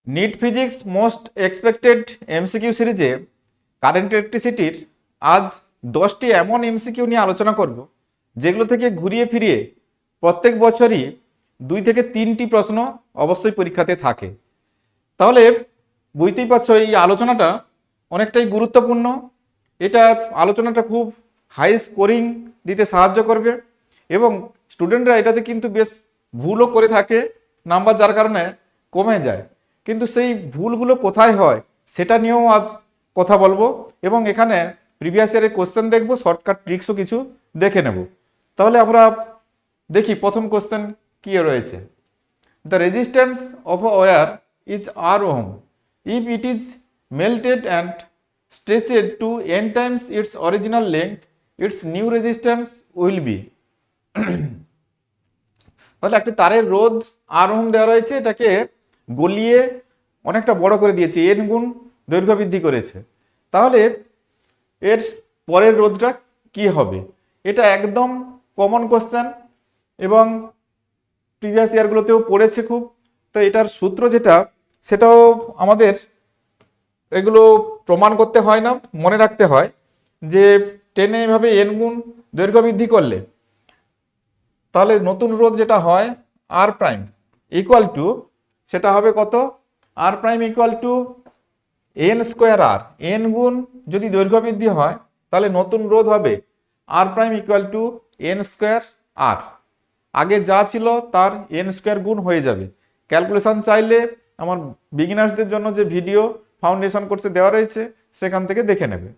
NEET physics most expected MCQ সিরিজে current ইলেকট্রিসিটির আজ 10টি এমন এমসিকিউ নিয়ে আলোচনা করব যেগুলো থেকে ঘুরিয়ে ফিরিয়ে প্রত্যেক বছরই 2 থেকে 3টি প্রশ্ন অবশ্যই পরীক্ষাতে থাকে। তাহলে বুঝতেই পারছো এই আলোচনাটা অনেকটাই গুরুত্বপূর্ণ। এটা আলোচনাটা খুব হাই স্কোরিং দিতে সাহায্য করবে এবং স্টুডেন্টরা এটাতে কিন্তু বেশ ভুলও করে থাকে, নাম্বার যার কারণে কমে যায়। কিন্তু সেই ভুলগুলো কোথায় হয় সেটা নিয়েও আজ কথা বলবো এবং এখানে প্রিভিয়াস ইয়ারের কোশ্চেন দেখবো, শর্টকাট ট্রিক্সও কিছু দেখে নেব। তাহলে আমরা দেখি প্রথম কোশ্চেন কি রয়েছে। The resistance of a wire is R ohm if it is melted and stretched to n times its original length, its new resistance will be তাহলে একটা তারের রোধ আর ওহম দেওয়া রয়েছে, এটাকে গলিয়ে অনেকটা বড় করে দিয়েছে, n গুণ দৈর্ঘ্য বৃদ্ধি করেছে। তাহলে এর পরের রোধটা কি হবে? এটা একদম কমন কোশ্চেন এবং প্রিভিয়াস ইয়ারগুলোতেও পড়েছে খুব। তো এটার সূত্র যেটা সেটাও আমাদের এগুলো প্রমাণ করতে হয় না, মনে রাখতে হয় যে টেনে এভাবে n গুণ দৈর্ঘ্য বৃদ্ধি করলে তাহলে নতুন রোধ যেটা হয় আর প্রাইম ইকুয়াল টু, সেটা হবে কত? R prime equal to n square R. N গুণ যদি দৈর্ঘ্য বৃদ্ধি হয় তাহলে নতুন রোধ হবে R prime equal to n square R. আগে যা ছিল তার এন স্কোয়ার গুণ হয়ে যাবে। ক্যালকুলেশন চাইলে আমার বিগিনার্সদের জন্য যে ভিডিও ফাউন্ডেশন কোর্সে দেওয়া রয়েছে সেখান থেকে দেখে নেবে।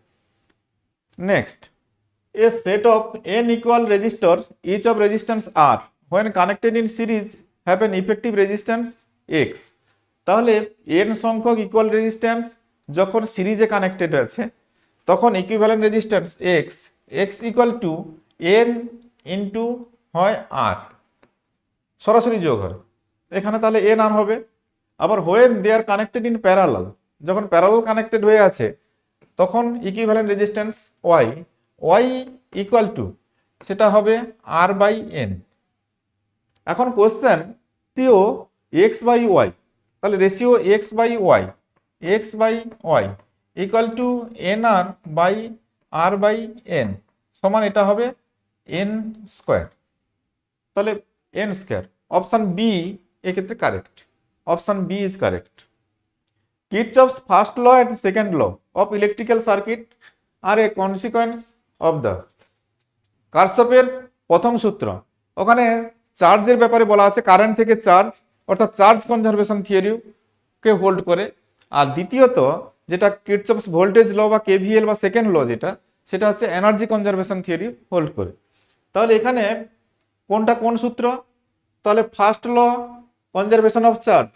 Next, a set of n equal resistor each of resistance r when connected in series have an effective resistance x। তাহলে n সংখ্যক ইকুয়াল রেজিস্ট্যান্স যখন সিরিজে কানেক্টেড আছে তখন equivalent resistance x equal to n into হয় r, সরাসরি যোগ হয় এখানে, তাহলে n r হবে। আবার when they are connected in parallel, যখন প্যারালাল কানেক্টেড হয়ে আছে তখন equivalent resistance y equal to, সেটা হবে r বাই n। এখন question ratio x by y, তাহলে ratio x by y equal to nr by r by n সমান এটা হবে n স্কোয়ার। তাহলে n স্কোয়ার, অপশান বি এক্ষেত্রে correct, option B is correct. Kirchhoff's first law and second law of electrical circuit are a consequence of the, কারশফের প্রথম সূত্র ওখানে চার্জের ব্যাপারে বলা আছে, কারেন্ট থেকে চার্জ অর্থাৎ চার্জ কনজারভেশন থিওরিকে হোল্ড করে। আর দ্বিতীয়ত যেটা কিরচফস ভোল্টেজ ল বা কেভিএল বা সেকেন্ড ল যেটা, সেটা হচ্ছে এনার্জি কনজারভেশন থিওরি হোল্ড করে। তাহলে এখানে কোনটা কোন সূত্র? তাহলে first law conservation of charge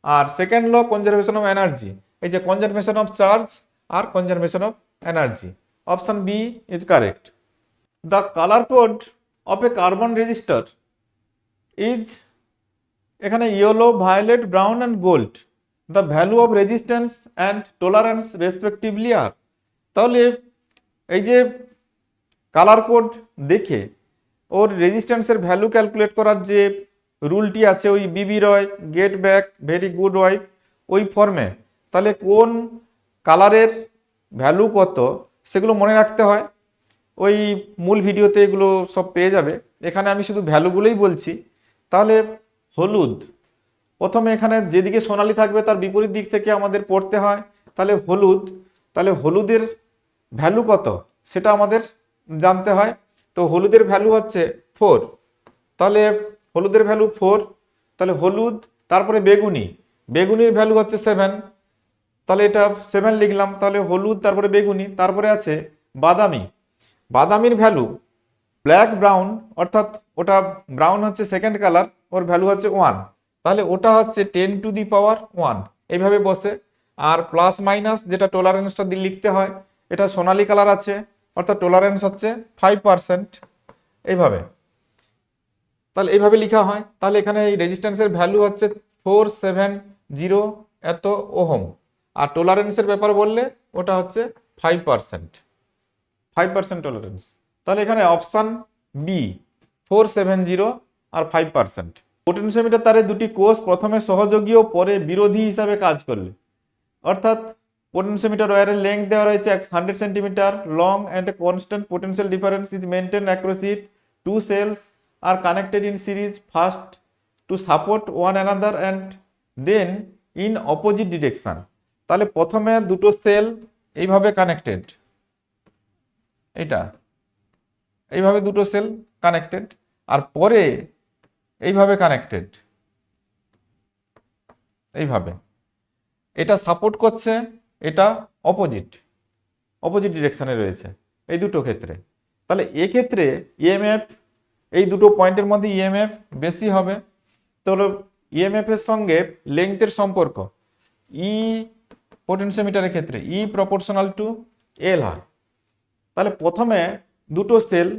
আর second law conservation of energy. এই যে কনজারভেশন অফ চার্জ আর conservation of energy, option B is correct. The colour code of a carbon resistor is, এখানে yellow, violet, brown and gold. The value of resistance and tolerance respectively are. তাহলে এই যে colour code দেখে ওর রেজিস্ট্যান্সের value calculate করার যে রুলটি আছে, ওই BB ROY get back very good wife ওই ফর্মে, তাহলে কোন কালারের ভ্যালু কত সেগুলো মনে রাখতে হয়। ওই মূল ভিডিওতে এগুলো সব পেয়ে যাবে, এখানে আমি শুধু ভ্যালুগুলোই বলছি। তাহলে হলুদ, প্রথমে এখানে যেদিকে সোনালি থাকবে তার বিপরীত দিক থেকে আমাদের পড়তে হয়, তাহলে হলুদ। তাহলে হলুদের ভ্যালু কত সেটা আমাদের জানতে হয়। তো হলুদের ভ্যালু হচ্ছে 4, তাহলে হলুদের ভ্যালু 4। তাহলে হলুদ, তারপরে বেগুনি, বেগুনির ভ্যালু হচ্ছে 7, তাহলে এটা 7 লিখলাম। তাহলে হলুদ, তারপরে বেগুনি, তারপরে আছে বাদামি, বাদামির ভ্যালু ব্ল্যাক ব্রাউন, অর্থাৎ ওটা ব্রাউন হচ্ছে সেকেন্ড কালার, ওর ভ্যালু হচ্ছে 1, তাহলে ওটা হচ্ছে 10 টু দি পাওয়ার 1 এইভাবে বসে। আর প্লাস মাইনাস যেটা টলারেন্সটা দিয়ে লিখতে হয়, এটা সোনালি কালার আছে অর্থাৎ টলারেন্স হচ্ছে 5% এইভাবে, তাহলে এইভাবে লেখা হয়। তাহলে এখানে এই রেজিস্ট্যান্সের ভ্যালু হচ্ছে 470 এত ওহম, আর টলারেন্সের ব্যাপার বললে ওটা হচ্ছে 5% টলারেন্স। তাহলে এখানে অপশান বি 470 আর 5%। পোটেনশিওমিটার তারের দুটি কোষ প্রথমে সহযোগী ও পরে বিরোধী হিসাবে কাজ করবে। অর্থাৎ পোটেনশিওমিটার ওয়্যারের লেন্থ দেওয়া রয়েছে 100 centimetre long and a constant potential difference is maintain across it. Two cells are connected in series first to support one another and then in opposite direction. তাহলে প্রথমে দুটো সেল এইভাবে কানেক্টেড, এটা এইভাবে দুটো sell connected, আর পরে এইভাবে connected, এইভাবে এটা সাপোর্ট করছে, এটা অপোজিট ডিরেকশনে রয়েছে এই দুটো ক্ষেত্রে। তাহলে এক্ষেত্রে ইএমএফ এই দুটো পয়েন্টের মধ্যে ইএমএফ বেশি হবে। তাহলে ইএমএফ এর সঙ্গে লেংথের সম্পর্ক ই পোটেনশিওমিটারের ক্ষেত্রে ই প্রপোর্শনাল টু এল হয়। তাহলে প্রথমে দুটো সেল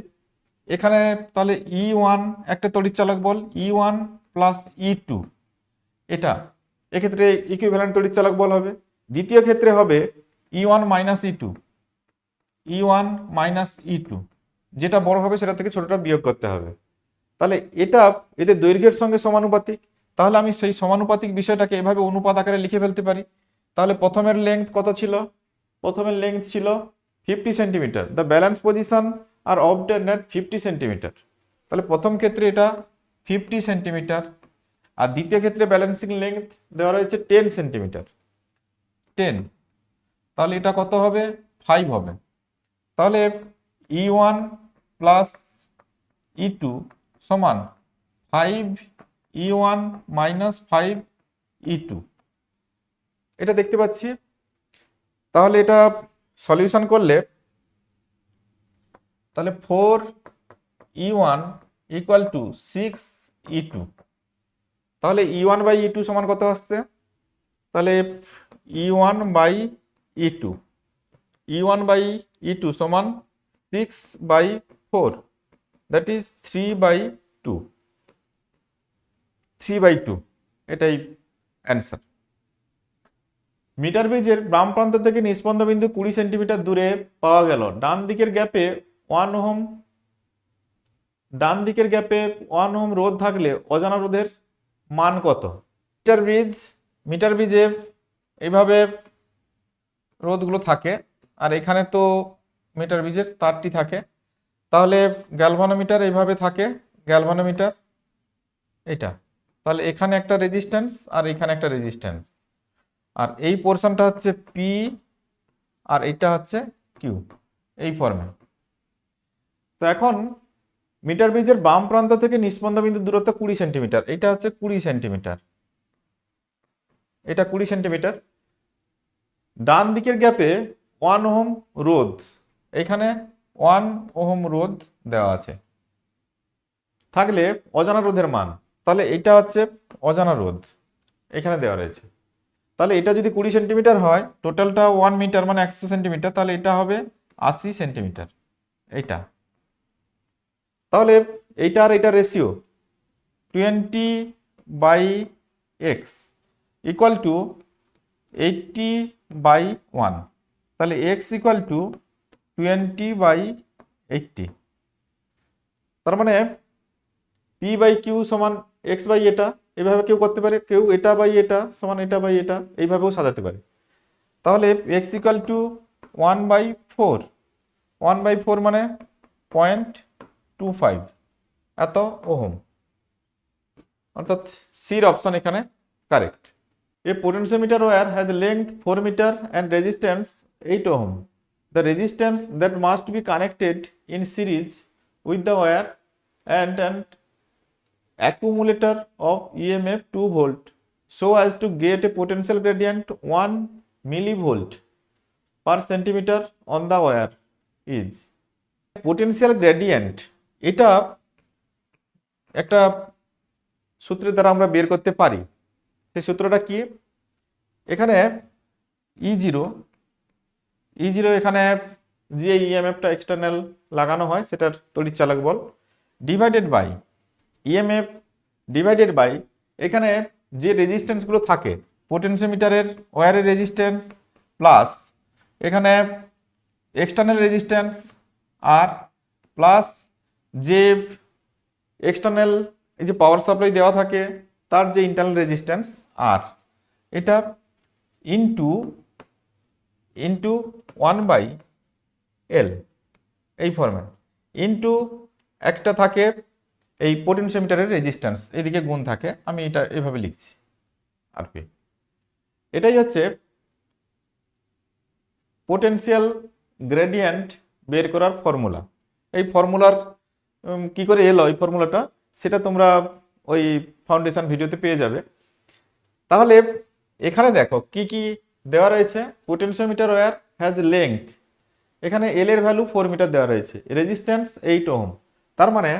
এখানে, তাহলে E1 একটা তড়িৎচালক বল E1 প্লাস E2, এটা এক্ষেত্রে ইকুইভ্যালেন্ট তড়িৎচালক বল হবে। দ্বিতীয় ক্ষেত্রে হবে E1 মাইনাস E2, যেটা বড় হবে সেটা থেকে ছোটটা বিয়োগ করতে হবে। তাহলে এটা এদের দৈর্ঘ্যের সঙ্গে সমানুপাতিক। তাহলে আমি সেই সমানুপাতিক বিষয়টাকে এভাবে অনুপাত আকারে লিখে ফেলতে পারি। তাহলে প্রথমের লেংথ কত ছিল? প্রথমের লেংথ ছিল 50 centimetre. The balance position are obtained at 50 centimetre. তাহলে প্রথম ক্ষেত্রে এটা 50 সেন্টিমিটার, আর দ্বিতীয় ক্ষেত্রে ব্যালেন্সিং লেংথ দেওয়া রয়েছে 10 সেন্টিমিটার, 10। তাহলে এটা কত হবে? 5 হবে। তাহলে E1 প্লাস E2 সমান 5 E1 মাইনাস 5 E2, এটা দেখতে পাচ্ছি। তাহলে এটা সলিউশন করলে তাহলে 4 E1 ইকুয়াল টু 6 E2। তাহলে E1 বাই E2 সমান কত আসছে? তাহলে E1 বাই E2 সমান 6/4, দ্যাট ইজ 3/2, এটাই অ্যান্সার। মিটার ব্রিজের বাম প্রান্ত থেকে নিষ্পন্দ বিন্দু 20 সেন্টিমিটার দূরে পাওয়া গেল। ডান দিকের গ্যাপে 1 ওহম রোধ থাকলে অজানা রোধের মান কত? মিটার ব্রিজে এইভাবে রোধগুলো থাকে, আর এখানে তো মিটার ব্রিজের তারটি থাকে। তাহলে গ্যালভানোমিটার এইভাবে থাকে, গ্যালভানোমিটার এটা, তাহলে এখানে একটা রেজিস্ট্যান্স আর এখানে একটা রেজিস্ট্যান্স, আর এই পোর্শনটা হচ্ছে পি আর এইটা হচ্ছে কিউ, এই ফর্মে। তো এখন মিটার ব্রিজের বাম প্রান্ত থেকে নিষ্পন্দ বিন্দুর দূরত্ব 20 সেন্টিমিটার, এটা হচ্ছে 20 সেন্টিমিটার, এটা 20 সেন্টিমিটার। ডান দিকের গ্যাপে 1 ওহম রোধ, এখানে 1 ওহম রোধ দেওয়া আছে থাকলে অজানা রোধের মান, তাহলে এটা হচ্ছে অজানা রোধ এখানে দেওয়া রয়েছে। তাহলে এটা যদি 20 সেন্টিমিটার হয়, টোটালটা 1 মিটার মানে 100 সেন্টিমিটার, তাহলে এটা হবে 80 সেন্টিমিটার এইটা। তাহলে এইটা আর এটা রেশিও 20/x ইকুয়াল টু 80/1, তাহলে x ইকুয়াল টু 20/80। তার মানে p/q সমান x বাই এটা, এভাবে কেউ করতে পারে, কেউ এটা বাই এটা সমান এটা বাই এটা, এইভাবেও সাজাতে পারে। তাহলে x ইকুয়াল টু 1/4 মানে 0.25 এত ওহম, অর্থাৎ সির অপশন এখানে correct. A potentiometer wire has length 4 metre and resistance 8 ohm. The resistance that must be connected in series with the wire and accumulator of EMF 2 volt so as to get a potential gradient 1 millivolt per centimeter on the wire is potential gradient। এটা একটা সূত্রের দ্বারা আমরা বের করতে পারি। সেই সূত্রটা কি? এখানে E0 এখানে যে ইএমএফটা এক্সটার্নাল লাগানো হয় সেটার তড়িৎচালক বল divided by EMF divided by এখানে যে রেজিস্ট্যান্সগুলো থাকে পোটেনশিওমিটারের ওয়্যারের রেজিস্ট্যান্স প্লাস এখানে এক্সটার্নাল রেজিস্ট্যান্স আর প্লাস যে এক্সটার্নাল এই যে পাওয়ার সাপ্লাই দেওয়া থাকে তার যে ইন্টারনাল রেজিস্ট্যান্স আর এটা ইনটু ইনটু 1/L এই ফর্মে ইনটু একটা থাকে এই পোটেনশিওমিটারের রেজিস্ট্যান্স এদিকে গুণ থাকে, আমি এটা এভাবে লিখছি আরপি। এটাই হচ্ছে পোটেনশিয়াল গ্রেডিয়েন্ট বের করার ফর্মুলা। এই ফর্মুলার কি করে এলো এই ফর্মুলাটা সেটা তোমরা ওই ফাউন্ডেশন ভিডিওতে পেয়ে যাবে। তাহলে এখানে দেখো কি কি দেওয়া রয়েছে। পোটেনশিওমিটার ওয়্যার হ্যাজ লেংথ, এখানে এল এর ভ্যালু 4 মিটার দেওয়া রয়েছে, রেজিস্ট্যান্স 8 ওহম, তার মানে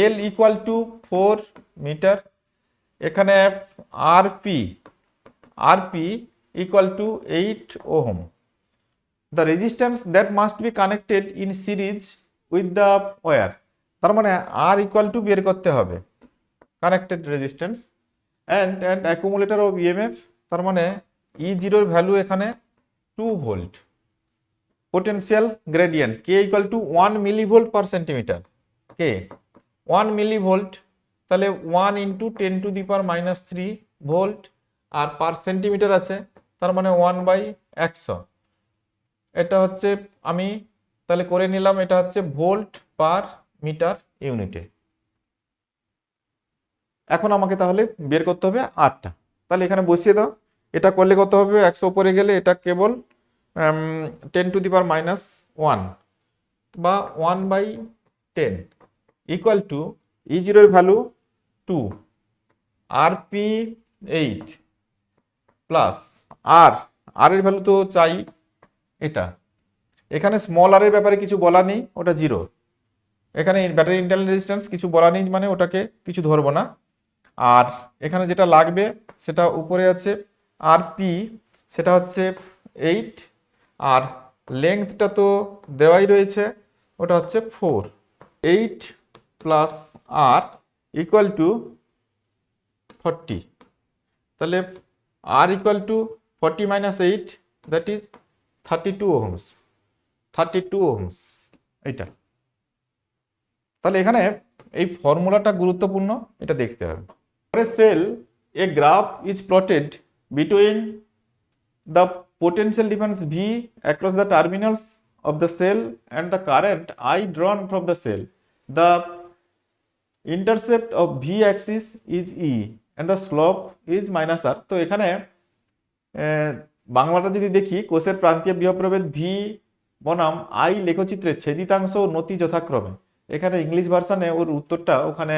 এল ইকুয়াল টু 4 মিটার। এখানে RP equal to 8 ohm. The resistance that must be connected in series with the wire, তার মানে আর ইকুয়াল টু বের করতে হবে connected resistance and accumulator of EMF, তার মানে ই জিরোর ভ্যালু এখানে 2 volt. Potential gradient K equal to 1 millivolt per centimetre, K 1 millivolt, তাহলে 1 ইন্টু 10⁻³ ভোল্ট, আর পার সেন্টিমিটার আছে তার মানে 1/100। এটা হচ্ছে আমি তাহলে করে নিলাম, এটা হচ্ছে ভোল্ট পার মিটার ইউনিটে। এখন আমাকে তাহলে বের করতে হবে আরটা, তাহলে এখানে বসিয়ে দাও। এটা করলে কত হবে, 100 উপরে গেলে এটা কেবল 10⁻⁻1 বা 1/10 ইকুয়াল টু ই জিরোর ভ্যালু 2, আরপি 8 প্লাস আর এর ভ্যালু তো চাই এটা। এখানে স্মল আর এর ব্যাপারে কিছু বলা নেই, ওটা 0। এখানে ব্যাটারি ইন্টারনাল রেজিস্ট্যান্স কিছু বলা নেই, মানে ওটাকে কিছু ধরবো না। আর এখানে যেটা লাগবে সেটা উপরে আছে আরপি, সেটা হচ্ছে 8, আর লেংথটা তো দেওয়াই রয়েছে, ওটা হচ্ছে 4। 8 প্লাস আর ইকুয়াল টু 40, তাহলে R equal to 40 minus 8, that is 32 ohms. 32 ohms এইটা। তাহলে এখানে এই ফর্মুলাটা গুরুত্বপূর্ণ, এটা দেখতে হবে। For a cell, a graph is plotted between the potential difference V across the terminals of the cell and the current I drawn from the cell. The intercept of V axis is E and the slope is minus R. তো এখানে বাংলাটা যদি দেখি, কোষের প্রান্তীয় বিভব প্রভেদ V বনাম I লেখচিত্রের ছেদিতাংশ ও নতি যথাক্রমে। এখানে ইংলিশ ভার্সানে ওর উত্তরটা ওখানে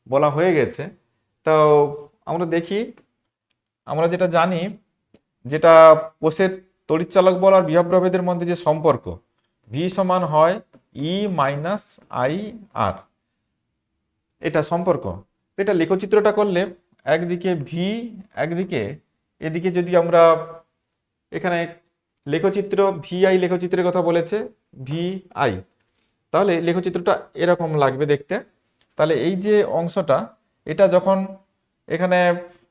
বলা হয়ে গেছে। তো আমরা দেখি, আমরা যেটা জানি, যেটা কোষের তড়িৎচালক বল আর বিভব প্রভেদের মধ্যে যে সম্পর্ক, ভি সমান হয় ই মাইনাস আই আর, এটা সম্পর্ক। এটা লেখচিত্রটা করলে একদিকে ভি, একদিকে এদিকে যদি আমরা এখানে লেখচিত্র ভিআই লেখচিত্রের কথা বলেছে ভিআই, তাহলে লেখচিত্রটা এরকম লাগবে দেখতে। তাহলে এই যে অংশটা, এটা যখন এখানে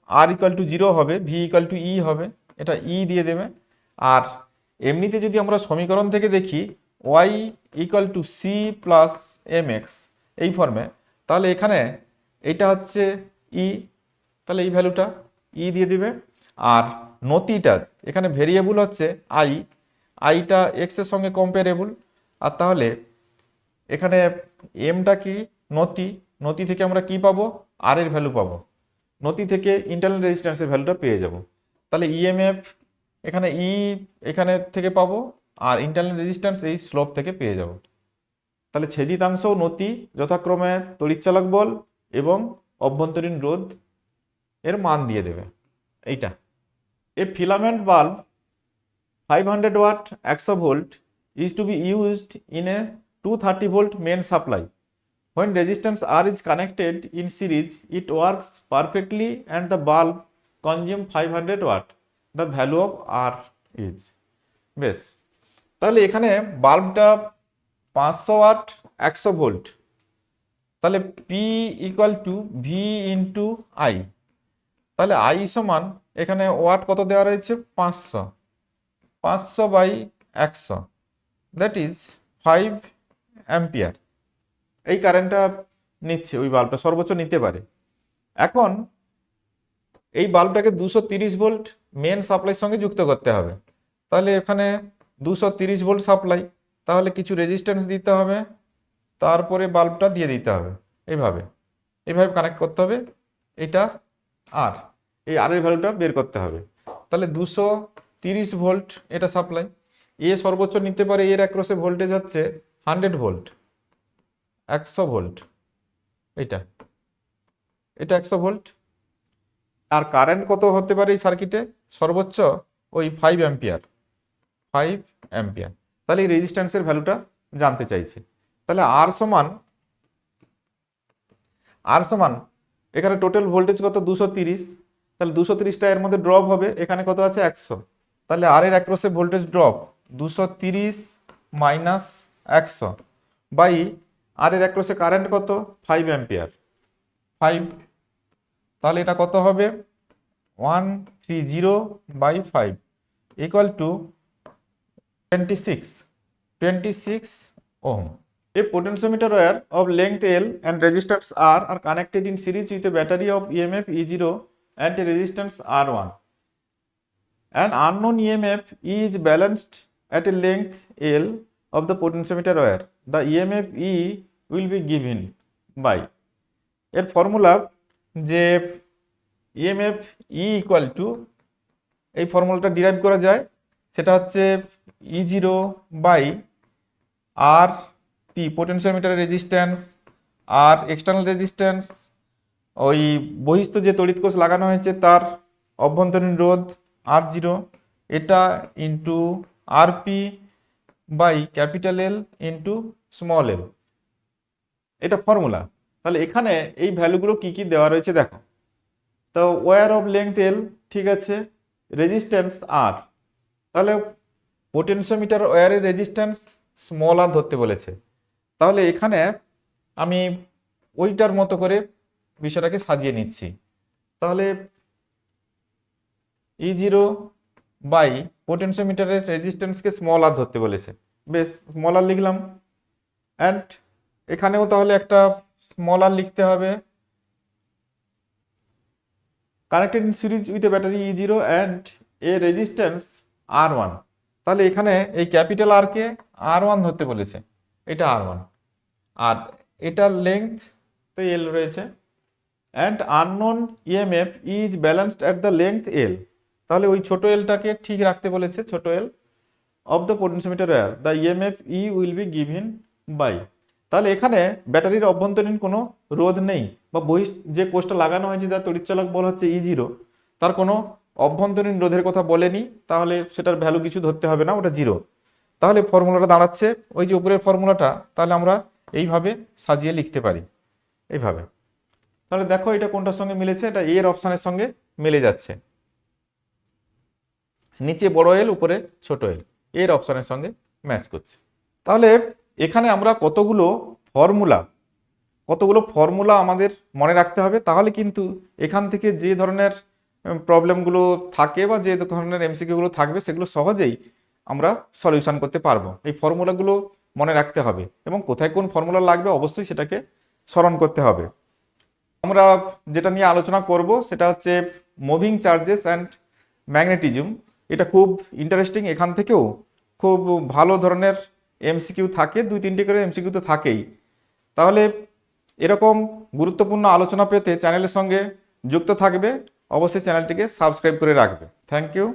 আর ইকুয়াল টু 0 হবে, ভি ইকুয়াল টু ই হবে, এটা ই দিয়ে দেবে। আর এমনিতে যদি আমরা সমীকরণ থেকে দেখি Y equal to C plus M X এই ফর্মে, তাহলে এখানে এইটা হচ্ছে ই, তাহলে এই ভ্যালুটা ই দিয়ে দিবে। আর নতিটা এখানে ভেরিয়েবল হচ্ছে আইটা এক্স এর সঙ্গে কম্পারেবল। আর তাহলে এখানে এমটা কি নতি থেকে আমরা কি পাবো, আর এর ভ্যালু পাবো, নতি থেকে ইন্টারনাল রেজিস্ট্যান্সের ভ্যালুটা পেয়ে যাব। তাহলে ইএমএফ এখানে এখানে থেকে পাবো, আর ইন্টারনাল রেজিস্ট্যান্স এই স্লোপ থেকে পেয়ে যাব। তাহলে ছেদিতাংশ ও নতি যথাক্রমে তড়িৎচালক বল এবং অভ্যন্তরীণ রোধ এর মান দিয়ে দেবে এইটা। A filament bulb 500 watt 100 volt is to be used in a 230 volt main supply. When resistance R is connected in series, it works perfectly and the bulb consume 500 watt. The value of R is বেশ। তাহলে এখানে বাল্বটা 500 watt 100 volt, তাহলে P equal to V into I. তাহলে I সমান এখানে watt কত দেওয়া রয়েছে 500/100, দ্যাট ইজ 5 অ্যাম্পিয়ার। এই কারেন্টটা নিচ্ছে, ওই বাল্বটা সর্বোচ্চ নিতে পারে। এখন এই বাল্বটাকে 230 ভোল্ট মেন সাপ্লাইয়ের সঙ্গে যুক্ত করতে হবে। তাহলে এখানে 230 ভোল্ট সাপ্লাই, তাহলে কিছু রেজিস্ট্যান্স দিতে হবে, তারপরে বাল্বটা দিয়ে দিতে হবে। এইভাবে কানেক্ট করতে হবে। এটা আর এই আর এর ভ্যালুটা বের করতে হবে। তাহলে 230 ভোল্ট এটা সাপ্লাই, এ সর্বোচ্চ নিতে পারে, এর অ্যাক্রসে ভোল্টেজ হচ্ছে 100 ভোল্ট, 100 ভোল্ট, এটা 100 ভোল্ট। আর কারেন্ট কত হতে পারে এই সার্কিটে? সর্বোচ্চ ওই 5 অ্যাম্পিয়ার, 5 অ্যাম্পিয়ার। তাহলে এই রেজিস্ট্যান্সের ভ্যালুটা জানতে চাইছে। তাহলে আর সমান এখানে টোটাল ভোল্টেজ কত? 230। তাহলে 230টা এর মধ্যে ড্রপ হবে, এখানে কত আছে? 100। তাহলে আর এর অ্যাক্রসে ভোল্টেজ ড্রপ 230 মাইনাস 100 বাই আর এর অ্যাক্রসে কারেন্ট কত? 5 অ্যাম্পিয়ার, 5। তাহলে এটা কত হবে? 130 by 5 equal to 26 ohm. A potentiometer wire of length L and resistance R are connected in series with a battery of EMF E0 and a resistance R1. An unknown EMF E is balanced at a length L of the potentiometer wire. The EMF E will be given by এর formula যে EMF E equal to, এই ফর্মুলাটা derive করা যায়, সেটা হচ্ছে E0 by R P পোটেনশিওমিটারের resistance, আর এক্সটার্নাল রেজিস্ট্যান্স ওই বহিস্থ যে তড়িৎ কোষ লাগানো হয়েছে তার অভ্যন্তরীণ রোধ R0, এটা into RP by capital L into small L, এটা ফর্মুলা। তাহলে এখানে এই ভ্যালুগুলো কি কি দেওয়া রয়েছে দেখো। তো ওয়্যার অফ লেংথ এল, ঠিক আছে, রেজিস্ট্যান্স আর, তাহলে পোটেনশিওমিটার ওয়্যারের রেজিস্ট্যান্স স্মল আর ধরতে বলেছে। তাহলে এখানে আমি ওইটার মতো করে বিষয়টাকে সাজিয়ে নিচ্ছি। তাহলে E0 বাই পোটেনশিওমিটারের রেজিস্ট্যান্সকে স্মল আর ধরতে বলেছে, বেশ স্মল আর লিখলাম। অ্যান্ড এখানেও তাহলে একটা স্মল আর লিখতে হবে, connected in series with a battery E0 and a resistance R1। তাহলে এখানে এই ক্যাপিটাল আরকে R1 ধরতে বলেছে, এটা R1, আর এটার লেংথ তো L রয়েছে। And unknown EMF is balanced at the length L, তাহলে ওই ছোট এলটাকে ঠিক রাখতে বলেছে, ছোট L of the potentiometer wire, the EMF E will be given by. তাহলে এখানে ব্যাটারির অভ্যন্তরীণ কোনো রোধ নেই, বা যে কোষটা লাগানো হয়েছে যার তড়িৎচালক বল হচ্ছে E0, তার কোনো অভ্যন্তরীণ রোধের কথা বলেনি, তাহলে সেটার ভ্যালু কিছু ধরতে হবে না, ওটা 0। তাহলে ফর্মুলাটা দাঁড়াচ্ছে ওই যে উপরের ফর্মুলাটা, তাহলে আমরা এইভাবে সাজিয়ে লিখতে পারি, এইভাবে। তাহলে দেখো এটা কোনটার সঙ্গে মিলেছে, এটা এর অপশানের সঙ্গে মিলে যাচ্ছে, নিচে বড় এল উপরে ছোট এল, এর অপশানের সঙ্গে ম্যাচ করছে। তাহলে এখানে আমরা কতগুলো ফর্মুলা আমাদের মনে রাখতে হবে, তাহলে কিন্তু এখান থেকে যে ধরনের প্রবলেমগুলো থাকে বা যে ধরনের এমসিকিউগুলো থাকবে সেগুলো সহজেই আমরা সলিউশন করতে পারবো। এই ফর্মুলাগুলো মনে রাখতে হবে এবং কোথায় কোন ফর্মুলা লাগবে অবশ্যই সেটাকে স্মরণ করতে হবে। আমরা যেটা নিয়ে আলোচনা করব সেটা হচ্ছে মুভিং চার্জেস অ্যান্ড ম্যাগনেটিজম। এটা খুব ইন্টারেস্টিং, এখান থেকেও খুব ভালো ধরনের এমসিকিউ থাকে, 2-3টি করে এমসিকিউ তো থাকেই। তাহলে এরকম গুরুত্বপূর্ণ আলোচনা পেতে চ্যানেলের সঙ্গে যুক্ত থাকবে, অবশ্যই চ্যানেলটিকে সাবস্ক্রাইব করে রাখবে। Thank you.